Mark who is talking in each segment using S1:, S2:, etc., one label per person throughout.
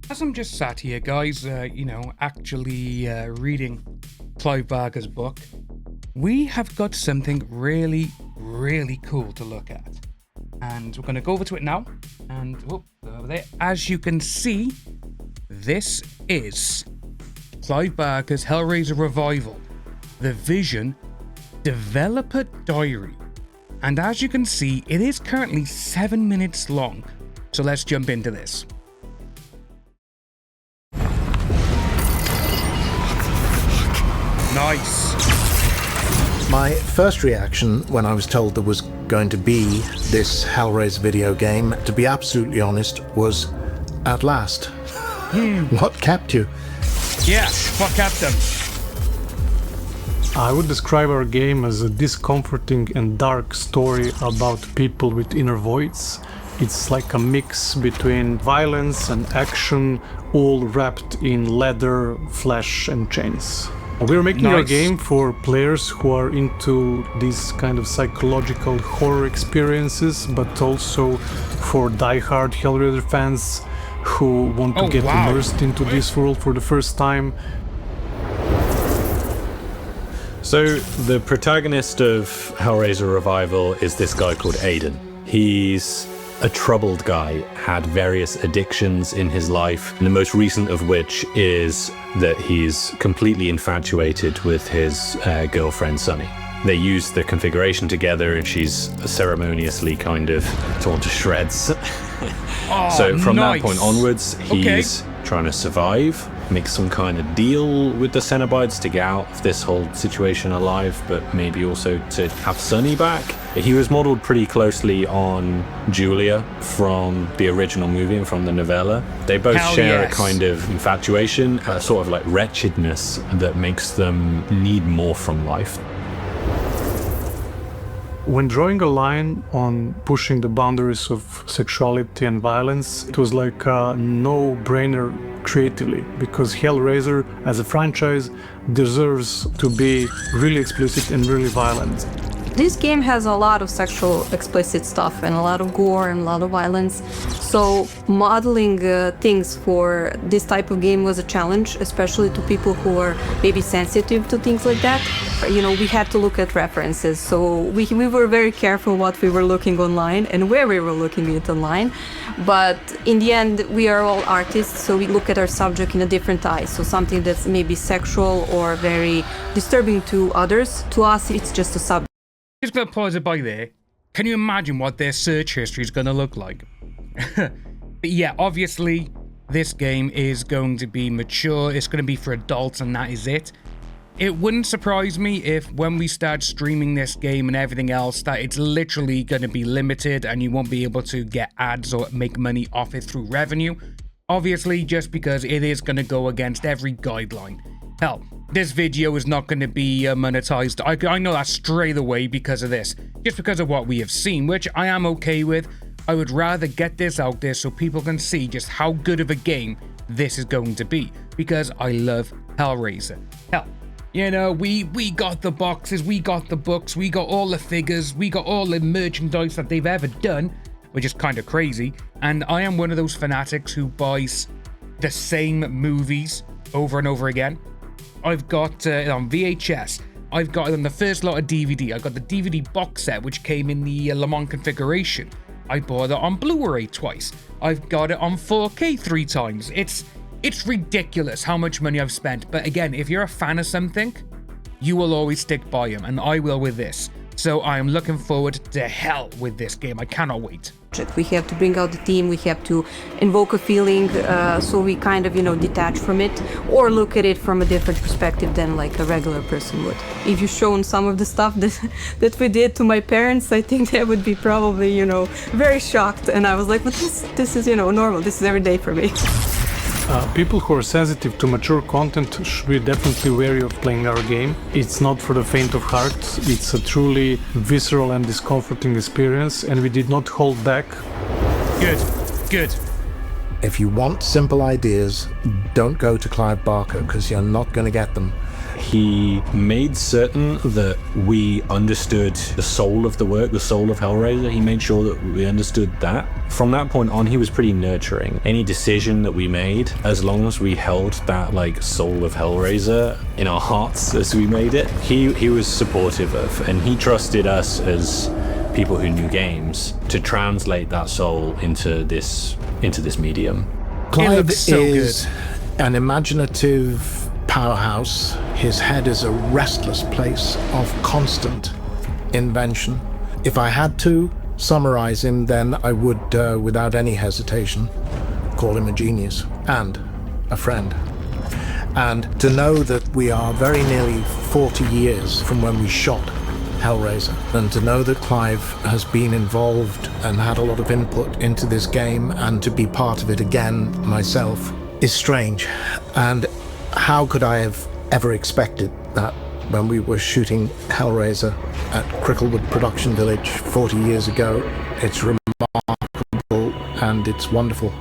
S1: As I'm just sat here, guys, actually reading Clive Barker's book, we have got something really, really cool to look at. And we're going to go over to it now. And, over there. As you can see, this is Clive Barker's HELLRAISER Revival, the Vision Developer Diary. And as you can see, it is currently 7 minutes long. So let's jump into this. Nice.
S2: My first reaction when I was told there was going to be this HELLRAISER video game, to be absolutely honest, was at last. What kept you?
S1: Yeah, what kept them?
S3: I would describe our game as a discomforting and dark story about people with inner voids. It's like a mix between violence and action, all wrapped in leather, flesh and chains. We're making our game for players who are into these kind of psychological horror experiences, but also for die-hard HELLRAISER fans who want to get immersed into this world for the first time.
S4: So the protagonist of HELLRAISER Revival is this guy called Aiden. He's a troubled guy, had various addictions in his life, and the most recent of which is that he's completely infatuated with his girlfriend Sunny. They use the configuration together and she's ceremoniously kind of torn to shreds. So from that point onwards, he's trying to survive, make some kind of deal with the cenobites to get out of this whole situation alive, but maybe also to have Sunny back. He was modeled pretty closely on Julia from the original movie and from the novella. They both share a kind of infatuation, a sort of like wretchedness that makes them need more from life.
S3: When drawing a line on pushing the boundaries of sexuality and violence, it was like a no-brainer creatively, because HELLRAISER as a franchise deserves to be really explicit and really violent.
S5: This game has a lot of sexual explicit stuff and a lot of gore and a lot of violence. So modeling things for this type of game was a challenge, especially to people who are maybe sensitive to things like that. You know, we had to look at references. So we were very careful what we were looking online and where we were looking at online. But in the end, we are all artists, so we look at our subject in a different eye. So something that's maybe sexual or very disturbing to others, to us, it's just a subject.
S1: Just gonna pause it by there. Can you imagine what their search history is gonna look like? But yeah, obviously, this game is going to be mature, it's gonna be for adults, and that is it. It wouldn't surprise me if when we start streaming this game and everything else, that it's literally gonna be limited and you won't be able to get ads or make money off it through revenue. Obviously, just because it is gonna go against every guideline. Hell, this video is not going to be monetized. I know that straight away because of this. Just because of what we have seen, which I am okay with. I would rather get this out there so people can see just how good of a game this is going to be. Because I love HELLRAISER. Hell, you know, we got the boxes, we got the books, we got all the figures, we got all the merchandise that they've ever done, which is kind of crazy. And I am one of those fanatics who buys the same movies over and over again. I've got it on VHS, I've got it on the first lot of DVD, I got the DVD box set which came in the Le Mans configuration, I bought it on Blu-ray twice, I've got it on 4K 3 times, it's ridiculous how much money I've spent, but again, if you're a fan of something, you will always stick by them, and I will with this. So I am looking forward to hell with this game, I cannot wait.
S5: We have to bring out the theme, we have to invoke a feeling, so we kind of, you know, detach from it or look at it from a different perspective than like a regular person would. If you shown some of the stuff that we did to my parents, I think they would be probably, you know, very shocked. And I was like, but this is, you know, normal, this is every day for me.
S3: People who are sensitive to mature content should be definitely wary of playing our game. It's not for the faint of heart, it's a truly visceral and discomforting experience, and we did not hold back.
S1: Good.
S2: If you want simple ideas, don't go to Clive Barker, because you're not going to get them.
S4: he made certain that we understood the soul of the work, the soul of Hellraiser. He made sure that we understood that. From that point on, he was pretty nurturing. Any decision that we made, as long as we held that like soul of Hellraiser in our hearts as we made it, he was supportive of, and he trusted us as people who knew games to translate that soul into this medium.
S2: Clive
S1: so
S2: is an imaginative powerhouse. His head is a restless place of constant invention. If I had to summarize him, then I would, without any hesitation, call him a genius and a friend. And to know that we are very nearly 40 years from when we shot Hellraiser, and to know that Clive has been involved and had a lot of input into this game, and to be part of it again myself, is strange. And how could I have ever expected that when we were shooting Hellraiser at Cricklewood Production Village 40 years ago? It's remarkable and it's wonderful.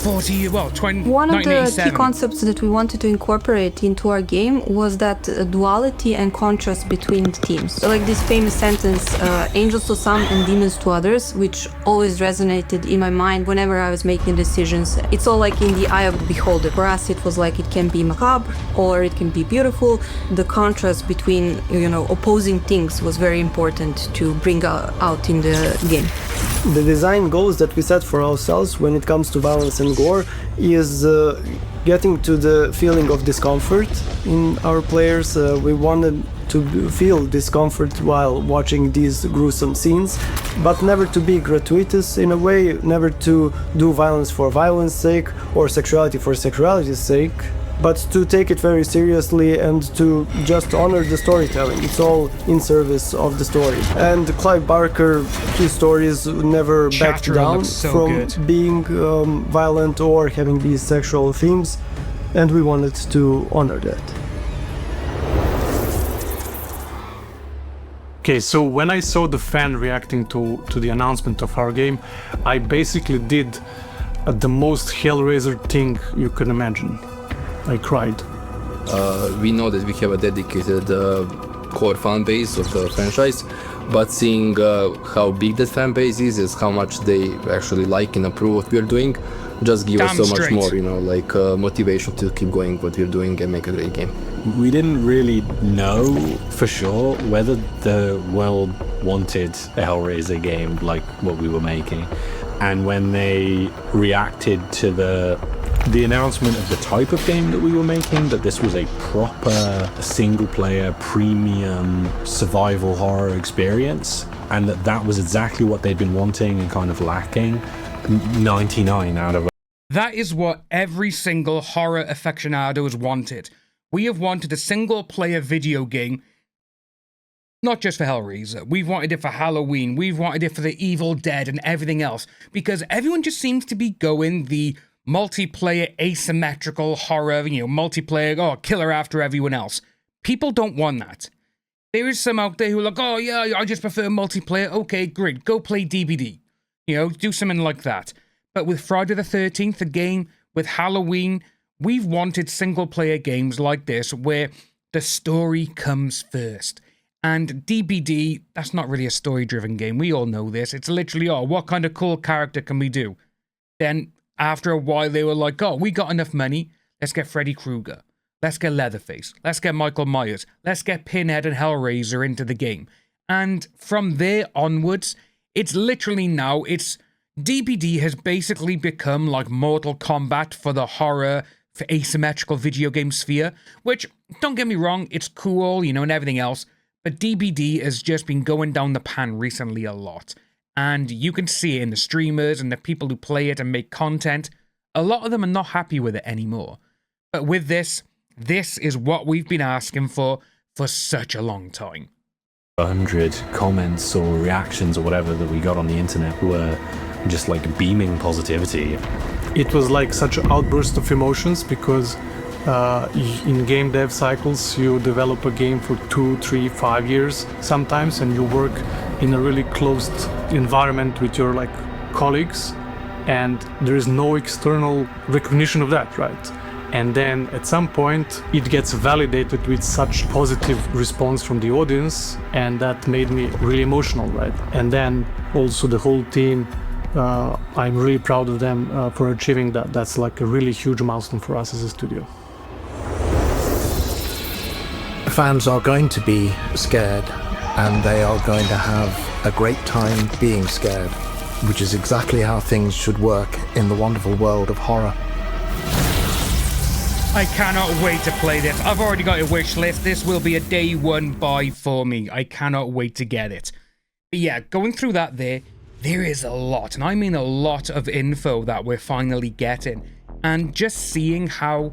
S1: 40, well, 20,
S5: One of the
S1: 1987.
S5: key concepts that we wanted to incorporate into our game was that duality and contrast between the teams. So like this famous sentence, angels to some and demons to others, which always resonated in my mind whenever I was making decisions. It's all like in the eye of the beholder. For us, it was like it can be macabre or it can be beautiful. The contrast between, opposing things was very important to bring out in the game.
S6: The design goals that we set for ourselves when it comes to violence and gore is getting to the feeling of discomfort in our players. We wanted to feel discomfort while watching these gruesome scenes, but never to be gratuitous in a way, never to do violence for violence sake or sexuality for sexuality's sake, but to take it very seriously and to just honor the storytelling. It's all in service of the story. And Clive Barker, his stories never backed
S1: Chatterer
S6: down
S1: looks so
S6: from
S1: good.
S6: being violent or having these sexual themes, and we wanted to honor that.
S3: Okay, so when I saw the fan reacting to the announcement of our game, I basically did the most Hellraiser thing you can imagine. I cried.
S7: We know that we have a dedicated core fan base of the franchise, but seeing how big that fan base is how much they actually like and approve what we're doing, just give us
S1: Damn
S7: so much
S1: straight.
S7: more, motivation to keep going what we're doing and make a great game.
S4: We didn't really know for sure whether the world wanted a Hellraiser game like what we were making. And when they reacted to the announcement of the type of game that we were making, that this was a proper single-player premium survival horror experience, and that was exactly what they'd been wanting and kind of lacking, 99 out of...
S1: That is what every single horror aficionado has wanted. We have wanted a single-player video game, not just for Hellraiser. We've wanted it for Halloween. We've wanted it for the Evil Dead and everything else, because everyone just seems to be going the multiplayer asymmetrical horror, multiplayer, killer after everyone else. People don't want that. There is some out there who are like, oh yeah, I just prefer multiplayer. Okay, great, go play DBD. Do something like that. But with Friday the 13th, the game, with Halloween, we've wanted single player games like this where the story comes first. And DBD, that's not really a story-driven game. We all know this. It's literally, what kind of cool character can we do? Then after a while, they were like, we got enough money. Let's get Freddy Krueger. Let's get Leatherface. Let's get Michael Myers. Let's get Pinhead and Hellraiser into the game. And from there onwards, it's literally now, DBD has basically become like Mortal Kombat for the horror, for asymmetrical video game sphere, which, don't get me wrong, it's cool, and everything else, but DBD has just been going down the pan recently a lot. And you can see it in the streamers and the people who play it and make content. A lot of them are not happy with it anymore. But with this is what we've been asking for such a long time.
S4: 100 comments or reactions or whatever that we got on the internet were just like beaming positivity.
S3: It was like such an outburst of emotions because in game dev cycles you develop a game for 2, 3, 5 years sometimes, and you work in a really closed environment with your colleagues, and there is no external recognition of that, right? and then at some point it gets validated with such positive response from the audience, and that made me really emotional, right? And then also the whole team, I'm really proud of them for achieving that. That's like a really huge milestone for us as a studio.
S2: Fans are going to be scared, and they are going to have a great time being scared, which is exactly how things should work in the wonderful world of horror.
S1: I cannot wait to play this. I've already got a wish list. This will be a day one buy for me. I cannot wait to get it. But yeah, going through that there is a lot, and I mean a lot of info that we're finally getting. And just seeing how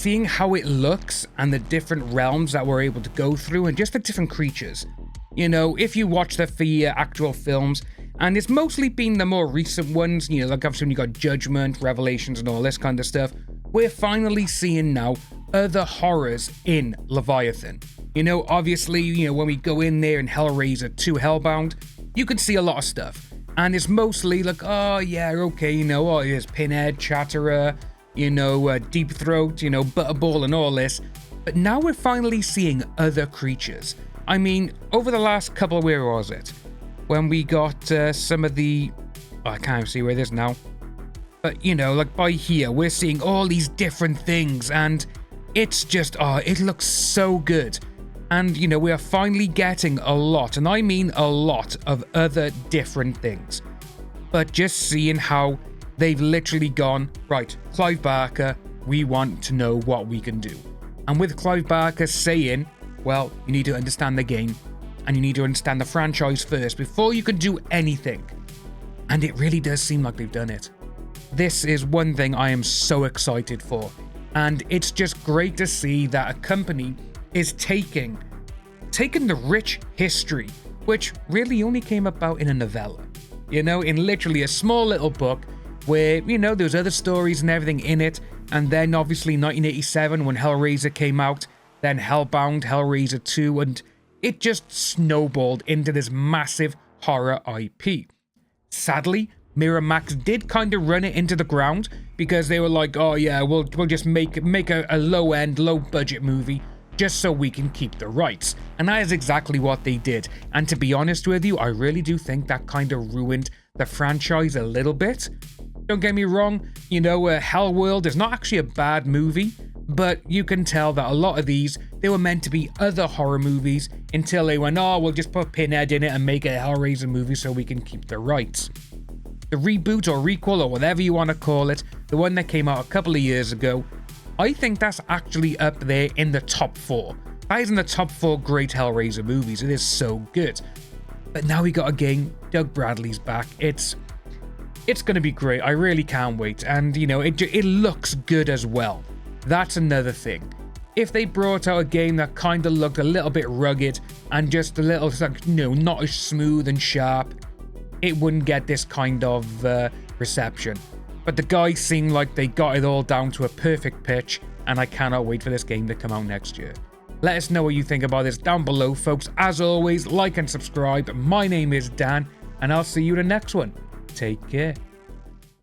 S1: it looks and the different realms that we're able to go through and just the different creatures. You know, if you watch the actual films, and it's mostly been the more recent ones, you know, like obviously when you got Judgment, Revelations and all this kind of stuff, we're finally seeing now other horrors in Leviathan. You know, obviously, you know, when we go in there in HELLRAISER 2 Hellbound, you can see a lot of stuff. And it's mostly like, oh yeah, okay, you know, oh, there's Pinhead, Chatterer, you know, Deep Throat, you know, Butterball and all this. But now we're finally seeing other creatures. I mean, over the last couple, where was it? When we got some of the... Oh, I can't see where it is now. But, you know, like by here, we're seeing all these different things. And it's just, oh, it looks so good. And, you know, we are finally getting a lot, and I mean a lot, of other different things. But just seeing how they've literally gone, right, Clive Barker, we want to know what we can do. And with Clive Barker saying, well, you need to understand the game, and you need to understand the franchise first before you can do anything. And it really does seem like they've done it. This is one thing I am so excited for. And it's just great to see that a company is taking the rich history, which really only came about in a novella. You know, in literally a small little book where, you know, there's other stories and everything in it. And then obviously 1987 when HELLRAISER came out, then Hellbound, HELLRAISER 2, and it just snowballed into this massive horror IP. Sadly, Miramax did kind of run it into the ground because they were like, oh yeah, we'll just make a low-end, low-budget movie just so we can keep the rights. And that is exactly what they did. And to be honest with you, I really do think that kind of ruined the franchise a little bit. Don't get me wrong, you know, Hellworld is not actually a bad movie, but you can tell that a lot of these, they were meant to be other horror movies until they went, oh, we'll just put Pinhead in it and make it a Hellraiser movie so we can keep the rights. The reboot or requel or whatever you want to call it, the one that came out a couple of years ago, I think that's actually up there in the top 4. That is in the top 4 great Hellraiser movies. It is so good. But now we got a game, Doug Bradley's back. It's going to be great. I really can't wait. And, you know, it looks good as well. That's another thing. If they brought out a game that kind of looked a little bit rugged and just a little, you know, not as smooth and sharp, it wouldn't get this kind of reception. But the guys seem like they got it all down to a perfect pitch, and I cannot wait for this game to come out next year. Let us know what you think about this down below, folks. As always, like and subscribe. My name is Dan, and I'll see you in the next one. Take care.